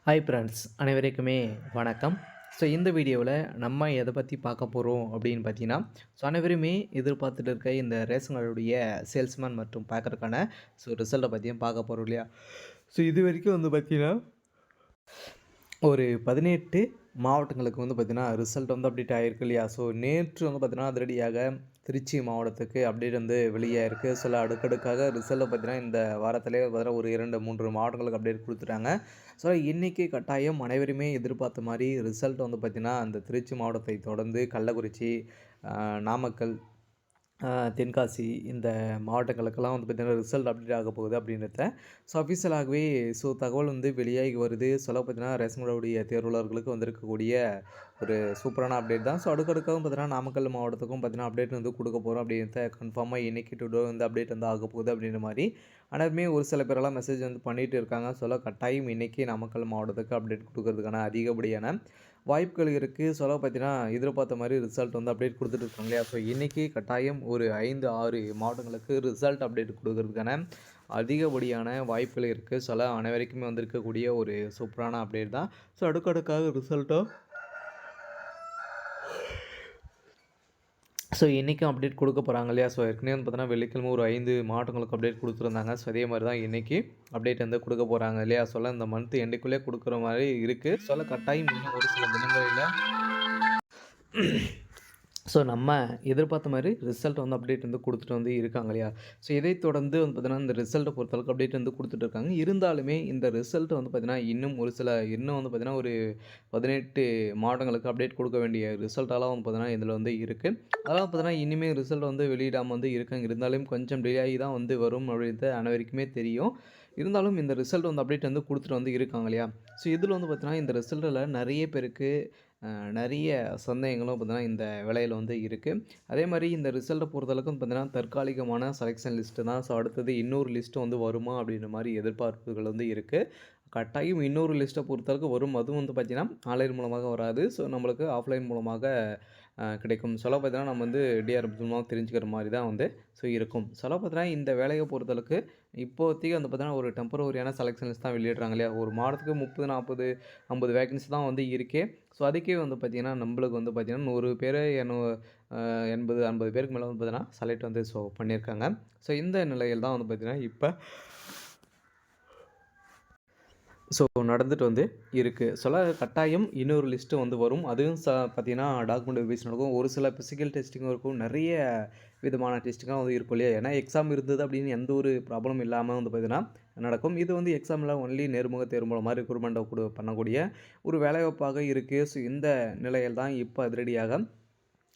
Hi friends அனைவருக்குமே வணக்கம். So இந்த வீடியோவில் நம்ம எதை பற்றி பார்க்க போகிறோம் அப்படின்னு பார்த்தீங்கன்னா, ஸோ அனைவருமே எதிர்பார்த்துட்டு இருக்க இந்த ரேஷன் கார்டுடைய சேல்ஸ்மேன் மற்றும் பேக்கருக்கான ரிசல்ட்டை பற்றியும் பார்க்க போகிறோம் இல்லையா. ஸோ இது வரைக்கும் வந்து பார்த்தீங்கன்னா ஒரு 18 மாவட்டங்களுக்கு வந்து பார்த்தீங்கன்னா ரிசல்ட் வந்து அப்டேட் ஆகிருக்கு இல்லையா. ஸோ நேற்று வந்து பார்த்தீங்கன்னா அதிரடியாக திருச்சி மாவட்டத்துக்கு அப்டேட் வந்து வெளியாகிருக்கு. சில அடுக்கடுக்காக ரிசல்ட்டை பார்த்தீங்கன்னா இந்த வாரத்திலே பார்த்தீங்கன்னா ஒரு 2-3 மாவட்டங்களுக்கு அப்டேட் கொடுத்துட்டாங்க. ஸோ இன்றைக்கி கட்டாயம் அனைவருமே எதிர்பார்த்த மாதிரி ரிசல்ட் வந்து பார்த்திங்கன்னா அந்த திருச்சி மாவட்டத்தை தொடர்ந்து கள்ளக்குறிச்சி, நாமக்கல், தென்காசி இந்த மாவட்டங்களுக்கெல்லாம் வந்து பார்த்திங்கன்னா ரிசல்ட் அப்டேட் ஆக போகுது அப்படின்றத அஃபிஷியலாகவே தகவல் வந்து வெளியாகி வருது. பார்த்தீங்கன்னா ரேஷன் கார்டுடைய தேர்வாளர்களுக்கு வந்திருக்கக்கூடிய ஒரு சூப்பரான அப்டேட் தான். அடுக்கடுக்காகவும் பார்த்தீங்கன்னா நாமக்கல் மாவட்டத்துக்கும் பார்த்தீங்கன்னா அப்டேட் வந்து கொடுக்க போகிறோம் அப்படின்றத கன்ஃபார்மாக இன்றைக்கி டுடே வந்து அப்டேட் வந்து ஆக போகுது அப்படின்ற மாதிரி அனைவருமே ஒரு சில பேரெல்லாம் மெசேஜ் வந்து பண்ணிகிட்டு இருக்காங்க. கட்டாயம் இன்றைக்கி நாமக்கல் மாவட்டத்துக்கு அப்டேட் கொடுக்கறதுக்கான அதிகப்படியான வாய்ப்புகள் இருக்குது. பார்த்தீங்கன்னா எதிர்பார்த்த மாதிரி ரிசல்ட் வந்து அப்டேட் கொடுத்துட்டு இருக்காங்க இல்லையா. இன்றைக்கி கட்டாயம் ஒரு 5-6 மாவட்டங்களுக்கு ரிசல்ட் அப்டேட் கொடுக்கறதுக்கான அதிகப்படியான வாய்ப்புகள் இருக்குது. அனைவருக்குமே வந்திருக்கக்கூடிய ஒரு சூப்பரான அப்டேட் தான். அடுக்கடுக்காக ரிசல்ட்டும் இன்றைக்கும் அப்டேட் கொடுக்க போகிறாங்க இல்லையா. ஏற்கனவே வந்து பார்த்தீங்கன்னா வெள்ளிக்கிழமை ஒரு 5 மாவட்டங்களுக்கு அப்டேட் கொடுத்துருந்தாங்க. அதே மாதிரி தான் இன்றைக்கி அப்டேட் வந்து கொடுக்க போகிறாங்க இல்லையா. இந்த மந்த் எண்டுக்குள்ளே கொடுக்குற மாதிரி இருக்குது. கட்டாயம் இன்னும் ஒரு சில தினங்களில் நம்ம எதிர்பார்த்த மாதிரி ரிசல்ட் வந்து அப்டேட் வந்து கொடுத்துட்டு வந்து இருக்காங்க இல்லையா. இதை தொடர்ந்து வந்து பார்த்தீங்கன்னா இந்த ரிசல்ட்டை பொறுத்தளவுக்கு அப்டேட் வந்து கொடுத்துட்டு இருக்காங்க. இருந்தாலுமே இந்த ரிசல்ட் வந்து பார்த்தீங்கன்னா இன்னும் வந்து பார்த்தீங்கன்னா ஒரு 18 மாவட்டங்களுக்கு அப்டேட் கொடுக்க வேண்டிய ரிசல்ட்டாலாம் வந்து பார்த்தீங்கன்னா இதில் வந்து இருக்குது. அதெல்லாம் பார்த்தீங்கன்னா இனிமேல் ரிசல்ட் வந்து வெளியிடாமல் வந்து இருக்காங்க. இருந்தாலும் கொஞ்சம் டிலே ஆகி தான் வந்து வரும் அப்படின்றது அனைவருக்குமே தெரியும். இருந்தாலும் இந்த ரிசல்ட் வந்து அப்டேட் வந்து கொடுத்துட்டு வந்து இருக்காங்க இல்லையா. இதில் வந்து பார்த்தீங்கன்னா இந்த ரிசல்ட்டில் நிறைய பேருக்கு நிறைய சந்தேகங்களும் பார்த்தீங்கன்னா இந்த வேலையில் வந்து இருக்குது. அதே மாதிரி இந்த ரிசல்ட்டை பொறுத்தளவுக்கு பார்த்தீங்கன்னா தற்காலிகமான செலெக்ஷன் லிஸ்ட்டு தான். அடுத்தது இன்னொரு லிஸ்ட்டு வந்து வருமா அப்படின்ற மாதிரி எதிர்பார்ப்புகள் வந்து இருக்குது. கட்டாயம் இன்னொரு லிஸ்ட்டை பொறுத்தளவுக்கு வரும். அதுவும் வந்து பார்த்திங்கன்னா ஆன்லைன் மூலமாக வராது. நம்மளுக்கு ஆஃப்லைன் மூலமாக கிடைக்கும். பார்த்தீங்கன்னா நம்ம வந்து டிஆர்எஃப் மூலமாக தெரிஞ்சுக்கிற மாதிரி தான் வந்து இருக்கும். பார்த்தீங்கன்னா இந்த வேலையை பொறுத்தளவுக்கு இப்போதைக்கு வந்து பார்த்தீங்கன்னா ஒரு டெம்பரவரியான செலெக்ஷன் லிஸ்ட் தான் வெளியிடுறாங்க இல்லையா. ஒரு மாதத்துக்கு 30, 40, 50 வேகன்சி தான் வந்து இருக்கே. அதுக்கே வந்து பார்த்திங்கன்னா நம்மளுக்கு வந்து பார்த்திங்கன்னா 100 பேர் 80, 50 பேருக்கு மேலே வந்து பார்த்தீங்கன்னா செலக்ட் வந்து பண்ணியிருக்காங்க. இந்த நிலையில் தான் வந்து பார்த்திங்கன்னா இப்போ நடந்துட்டு வந்து இருக்குது. கட்டாயம் இன்னொரு லிஸ்ட்டு வந்து வரும். அதுவும் பார்த்தீங்கன்னா டாக்குமெண்ட் வெரிஃபிகேஷன் நடக்கும். ஒரு சில ஃபிசிக்கல் டெஸ்டிங்கும் இருக்கும். நிறைய விதமான டெஸ்டிங்காக வந்து இருக்கும் இல்லையா. ஏன்னா எக்ஸாம் இருந்தது அப்படின்னு எந்த ஒரு ப்ராப்ளம் இல்லாமல் வந்து பார்த்தீங்கன்னா நடக்கும். இது வந்து எக்ஸாமில் ஒன்லி நேர்முக தேர்வு மூலமாக ரெக்ரூட்மெண்ட்டை பண்ணக்கூடிய ஒரு வேலைவாய்ப்பாக இருக்குது. இந்த நிலையில் தான் இப்போ அதிரடியாக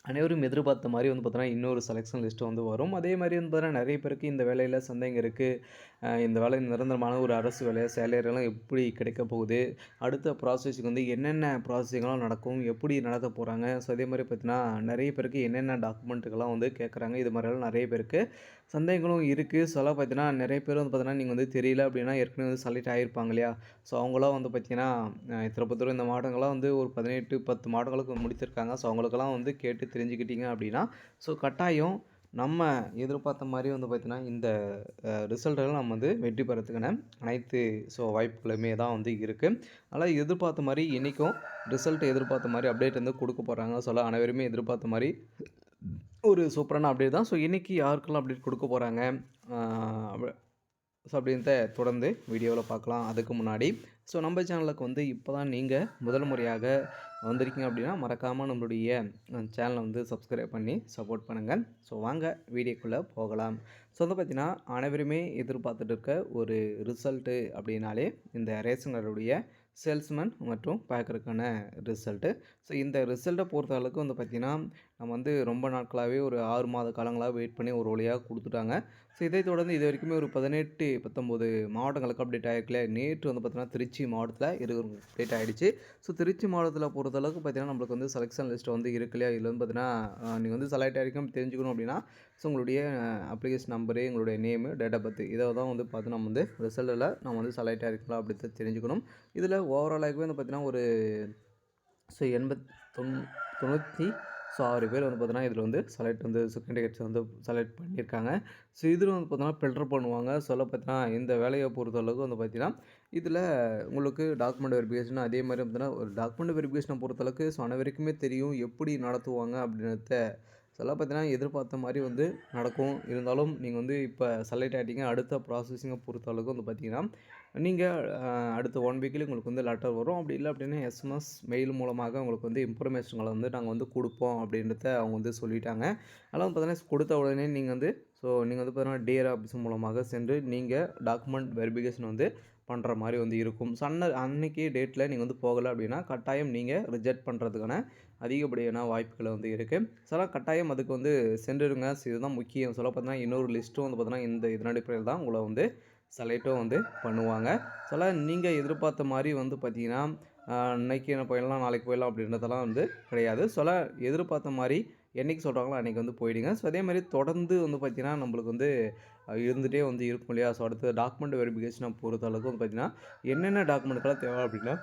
அனைவரும் எதிர்பார்த்த மாதிரி வந்து பார்த்தீங்கன்னா இன்னொரு செலெக்ஷன் லிஸ்ட்டு வந்து வரும். அதே மாதிரி வந்து பார்த்தீங்கன்னா நிறைய பேருக்கு இந்த வேலையில் சந்தேகம் இருக்குது. இந்த வேலை நிரந்தரமான ஒரு அரசு வேலையாக சேலரியெல்லாம் எப்படி கிடைக்க போகுது, அடுத்த ப்ராசஸுக்கு வந்து என்னென்ன ப்ராசஸிங்லாம் நடக்கும், எப்படி நடத்த போகிறாங்க. அதே மாதிரி பார்த்தீங்கன்னா நிறைய பேருக்கு என்னென்ன டாக்குமெண்ட்டுக்கெல்லாம் வந்து கேட்குறாங்க. இது மாதிரிலாம் நிறைய பேருக்கு சந்தேகங்களும் இருக்குது. பார்த்தீங்கன்னா நிறைய பேர் வந்து பார்த்தீங்கன்னா நீங்கள் வந்து தெரியல அப்படின்னா ஏற்கனவே வந்து செலக்ட் ஆகியிருப்பாங்க இல்லையா. அவங்களாம் வந்து பார்த்தீங்கன்னா திருப்பத்தூர் இந்த மாவட்டங்கள்லாம் வந்து ஒரு 18, 10 மாவட்டங்களுக்கு முடித்திருக்காங்க. அவங்களுக்கெல்லாம் வந்து கேட்டு தெரிஞ்சுக்கிட்டீங்க அப்படின்னா கட்டாயம் நம்ம எதிர்பார்த்த மாதிரி வந்து பார்த்திங்கன்னா இந்த ரிசல்ட்டெல்லாம் நம்ம வந்து வெற்றி பெறத்துக்கான அனைத்து வாய்ப்புகளுமே தான் வந்து இருக்குது. அதனால் எதிர்பார்த்த மாதிரி இன்றைக்கும் ரிசல்ட் எதிர்பார்த்த மாதிரி அப்டேட் வந்து கொடுக்க போகிறாங்க. அனைவருமே எதிர்பார்த்த மாதிரி ஒரு சூப்பரான அப்டேட் தான். இன்றைக்கி யாருக்கெல்லாம் அப்டேட் கொடுக்க போகிறாங்க அப்படின்றத தொடர்ந்து வீடியோவில் பார்க்கலாம். அதுக்கு முன்னாடி நம்ம சேனலுக்கு வந்து இப்போ தான் நீங்கள் முதல் முறையாக வந்திருக்கீங்க அப்படின்னா மறக்காமல் நம்மளுடைய சேனலை வந்து சப்ஸ்கிரைப் பண்ணி சப்போர்ட் பண்ணுங்கள். வாங்க வீடியோக்குள்ளே போகலாம். வந்து பார்த்திங்கன்னா அனைவருமே எதிர்பார்த்துட்டு இருக்க ஒரு ரிசல்ட்டு அப்படின்னாலே இந்த ரேஷன் கார்டுடைய சேல்ஸ்மேன் மற்றும் பேக்கருக்கான ரிசல்ட்டு. இந்த ரிசல்ட்டை பொறுத்த அளவுக்கு வந்து பார்த்திங்கன்னா நம்ம வந்து ரொம்ப நாட்களாகவே ஒரு 6 மாத காலங்களாக வெயிட் பண்ணி ஒரு வழியாக கொடுத்துட்டாங்க. இதை தொடர்ந்து இது வரைக்குமே ஒரு 18, 19 மாவட்டங்களுக்கு அப்டேட் ஆகிருக்கல. நேற்று வந்து பார்த்திங்கன்னா திருச்சி மாவட்டத்தில் அப்டேட் ஆகிடுச்சு. திருச்சி மாவட்டத்தில் பொறுத்தளவுக்கு பார்த்திங்கன்னா நம்மளுக்கு வந்து செலெக்ஷன் லிஸ்ட் வந்து இருக்கு இல்லையா. இதில் வந்து பார்த்திங்கன்னா நீங்கள் வந்து செலக்ட் ஆகிருக்கும் தெரிஞ்சுக்கணும் அப்படின்னா உங்களுடைய அப்ளிகேஷன் நம்பரு, எங்களுடைய நேமு, டேட் ஆஃப் பர்த் இதை தான் வந்து பார்த்து நம்ம வந்து ரிசல்ட்டில் நம்ம வந்து செலக்ட் ஆகிருக்கலாம் அப்படி தெரிஞ்சுக்கணும். இதில் ஓவராலாகவே வந்து பார்த்திங்கன்னா ஒரு 90 ஸோ 6 பேர் வந்து பார்த்தீங்கன்னா, இதில வந்து செலக்ட் வந்து கேண்டிடேட்ஸ் வந்து செலக்ட் பண்ணியிருக்காங்க. ஸோ இதில வந்து பார்த்தீங்கன்னா, ஃபில்டர் பண்ணுவாங்க. சொல்ல பார்த்தீங்கன்னா, இந்த வேலைய பொறுத்தளவுக்கு வந்து பார்த்தீங்கன்னா, இதில உங்களுக்கு டாக்குமெண்ட் வெரிஃபிகேஷன் அதே மாரி பார்த்தீங்கன்னா, ஒரு டாக்குமெண்ட் வெரிஃபிகேஷன பொறுத்தளவுக்கு ஸோ அனைவருக்குமே தெரியும் எப்படி நடத்துவாங்க அப்படின்றத சொல்ல பார்த்தீங்கன்னா, எதிர்பார்த்த மாரி வந்து நடக்கும். இருந்தாலும் நீங்க வந்து இப்ப செலக்ட் ஆயிட்டீங்க. அடுத்த ப்ராசஸிங்க பொறுத்தளவுக்கு வந்து பார்த்தீங்கன்னா, நீங்க அடுத்த 1 வீக்ல உங்களுக்கு வந்து லெட்டர் வரும். அப்படி இல்ல அப்படின்னா எஸ்எம்எஸ், மெயில் மூலமாக உங்களுக்கு வந்து இன்ஃபர்மேஷன்கள வந்து நாங்க வந்து குடுப்போம் அப்படின்றத அவங்க வந்து சொல்லிட்டாங்க. அதெல்லாம் வந்து பார்த்தீங்கன்னா, குடுத்த உடனே நீங்க வந்து நீங்க வந்து பார்த்தீங்கன்னா, டிஆர் ஆஃபீஸ் மூலமாக சென்று நீங்க டாக்குமெண்ட் வெரிஃபிகேஷன் வந்து பண்ற மாரி வந்து இருக்கும். ஸோ அன்னைக்கு டேட்ல நீங்க வந்து போகல அப்படின்னா, கட்டாயம் நீங்க ரிஜெக்ட் பண்றதுக்கான அதிகப்படியான வாய்ப்புகள் வந்து இருக்கு. ஸோ அதெல்லாம் கட்டாயம் அதுக்கு வந்து சென்றுருங்க. ஸோ இதுதான் முக்கியம். சொல்ல பார்த்தீங்கன்னா, இன்னொரு லிஸ்ட்டும் வந்து பார்த்தீங்கன்னா, இதன் அடிப்படையில் தான் உங்கள வந்து செலக்ட்டும் வந்து பண்ணுவாங்க. ஸோ அதெல்லாம் நீங்க எதிர்பார்த்த மாரி வந்து பார்த்தீங்கன்னா, இன்னைக்கு போயிடலாம், நாளைக்கு போயிடலாம் அப்படின்றதெல்லாம் வந்து கிடையாது. ஸோ அதெல்லாம் எதிர்பார்த்த மாரி என்னைக்கு சொல்கிறாங்களோ அன்னைக்கு வந்து போயிடுங்க. ஸோ அதே மாரி தொடர்ந்து வந்து பார்த்தீங்கன்னா, நம்மளுக்கு வந்து இருந்துட்டே வந்து இருக்கும் இல்லையா? ஸோ அடுத்து டாக்குமெண்ட் வெரிஃபிகேஷன பொறுத்த அளவுக்கு வந்து பார்த்தீங்கன்னா, என்னென்ன டாக்குமெண்ட்லாம் தேவை அப்படின்னா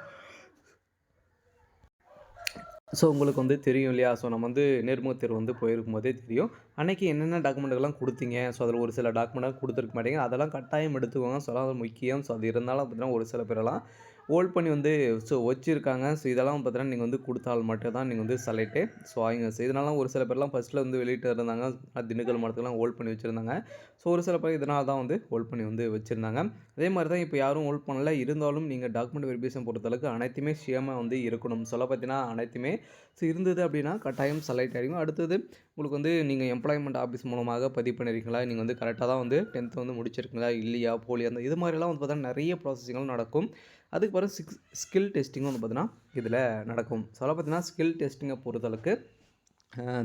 ஸோ உங்களுக்கு வந்து தெரியும் இல்லையா? ஸோ நம்ம வந்து நேர்முகத் தேர்வு வந்து போயிருக்கும்போதே தெரியும். அன்னைக்கு என்னென்ன டாக்குமெண்ட்டுகள்லாம் குடுத்தீங்க? ஸோ அதில ஒரு சில டாக்குமெண்ட்லாம் குடுத்துருக்க மாட்டீங்க. அதெல்லாம் கட்டாயம் எடுத்துக்கோங்க. ஸோ அதெல்லாம் முக்கியம். ஸோ அது இருந்தாலும் பார்த்தீங்கன்னா, ஒரு சில பேரெல்லாம் ஹோல்ட் பண்ணி வந்து வச்சிருக்காங்க. ஸோ இதெல்லாம் பார்த்தீங்கன்னா, நீங்க வந்து குடுத்தால் மட்டும் தான் நீங்க வந்து செலக்ட்டு. ஸோ இதனால ஒரு சில பேர்லாம் ஃபர்ஸ்ட்ல வந்து வெளியிட்டு இருந்தாங்க. திண்டுக்கல் மாவட்டத்துலலாம் ஹோல்ட் பண்ணி வச்சிருந்தாங்க. ஸோ ஒரு சில பேர் இதனால தான் வந்து ஹோல்ட் பண்ணி வந்து வச்சிருந்தாங்க. அதே மாரி தான் இப்ப யாரும் ஹோல்ட் பண்ணல. இருந்தாலும் நீங்க டாக்குமெண்ட் வெரிஃபிகேஷன் பொறுத்தளவுக்கு அனைத்துமே சேமா வந்து இருக்கணும். சொல்ல பார்த்தீங்கன்னா, அனைத்துமே ஸோ இருந்தது அப்படின்னா கட்டாயம் செலக்ட் ஆகிடும். அடுத்தது உங்களுக்கு வந்து நீங்கள் எம்ப்ளாய்மெண்ட் ஆஃபீஸ் மூலமாக பதிவு பண்ணியிருக்கீங்களா? நீங்கள் வந்து கரெக்டாக தான் வந்து 10த் வந்து முடிச்சிருக்கீங்களா? இல்லையா? போலியா? அந்த இது மாதிரிலாம் வந்து பார்த்தீங்கன்னா நிறைய ப்ராசஸிங்லாம் நடக்கும். அதுக்கு பிறகு ஸ்கில் டெஸ்டிங்கும் வந்து பார்த்தீங்கன்னா இதில் நடக்கும். சொல்ல பார்த்தீங்கன்னா ஸ்கில் டெஸ்டிங்கை பொறுத்தளவுக்கு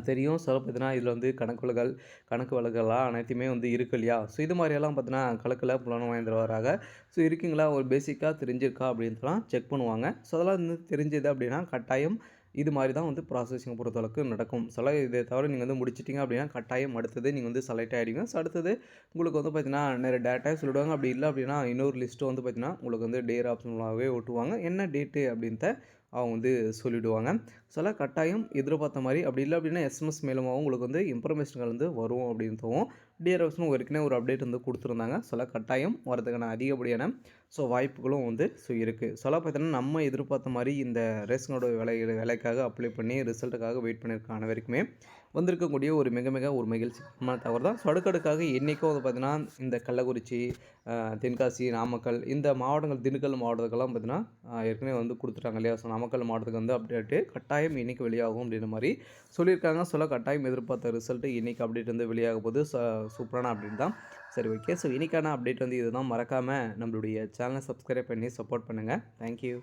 தெரியும். சொல்ல பார்த்தீங்கன்னா இதில் வந்து கணக்கு வழக்குகள்லாம் அனைத்துமே வந்து இருக்கு இல்லையா? ஸோ இது மாதிரியெல்லாம் பார்த்தீங்கன்னா கணக்கில் புலன் வாய்ந்தவராக ஸோ இருக்கீங்களா? ஒரு பேசிக்காக தெரிஞ்சிருக்கா? அப்படின்ட்டுலாம் செக் பண்ணுவாங்க. ஸோ அதெல்லாம் வந்து தெரிஞ்சது அப்படின்னா கட்டாயம் இது மாரி தான் வந்து ப்ராசஸிங் பொறுத்தளவுக்கு நடக்கும். இதை தவிர நீங்க வந்து முடிச்சிட்டீங்க அப்படின்னா, கட்டாயம் அடுத்தது நீங்க வந்து செலக்ட் ஆயிடுவீங்க. ஸோ அடுத்தது உங்களுக்கு வந்து பார்த்தீங்கன்னா, நிறைய டேட்டாவே சொல்லிடுவாங்க. அப்படி இல்ல அப்படின்னா, இன்னொரு லிஸ்ட் வந்து பார்த்தீங்கன்னா, உங்களுக்கு வந்து டியர் ஆப்ஷனலாவே ஒட்டுவாங்க. என்ன டேட்டு அப்படின்ட்டு அவங்க வந்து சொல்லிடுவாங்க. ஸோ அதெல்லாம் கட்டாயம் எதிர்பார்த்த மாரி அப்படி இல்ல அப்படின்னா, எஸ்எம்எஸ் மூலமாவும் உங்களுக்கு வந்து இன்ஃபர்மேஷன்கள் வந்து வரும் அப்படின்றவும் டிஆர் ஆப்ஷனும் ஏற்கனவே ஒரு அப்டேட் வந்து குடுத்துருந்தாங்க. ஸோ அதெல்லாம் கட்டாயம் வரதுக்கான அதிகப்படியான வாய்ப்புகளும் வந்து இருக்கு. சொல்ல பார்த்தீங்கன்னா, நம்ம எதிர்பார்த்த மாரி இந்த ரேஷன் கார்டு வேலைக்காக அப்ளை பண்ணி ரிசல்ட்டுக்காக வெயிட் பண்ணியிருக்க அனைவருக்குமே வந்திருக்கக்கூடிய ஒரு மிக மிக ஒரு மகிழ்ச்சியான தகவல் தான். ஸோ அடுக்கடுக்காக என்னைக்கும் வந்து பார்த்தீங்கன்னா, இந்த கள்ளக்குறிச்சி, தென்காசி, நாமக்கல் இந்த மாவட்டங்கள் திண்டுக்கல் மாவட்டத்துக்கெல்லாம் பார்த்தீங்கன்னா, ஏற்கனவே வந்து குடுத்துட்டாங்க இல்லையா? ஸோ நாமக்கல் மாவட்டத்துக்கு வந்து அப்டேட்டு கட்டாயம் என்னைக்கு வெளியாகும் அப்படின்ற மாரி சொல்லியிருக்காங்க. கட்டாயம் எதிர்பார்த்த ரிசல்ட்டு இன்னைக்கு அப்டேட் வந்து வெளியாக போகுது. சூப்பரான அப்டேட் தான். சரி ஓகே. ஸோ இன்னைக்கான அப்டேட் வந்து இதுதான். மறக்காம நம்மளுடைய சேனலை சப்ஸ்கிரைப் பண்ணி சப்போர்ட் பண்ணுங்க. Thank you.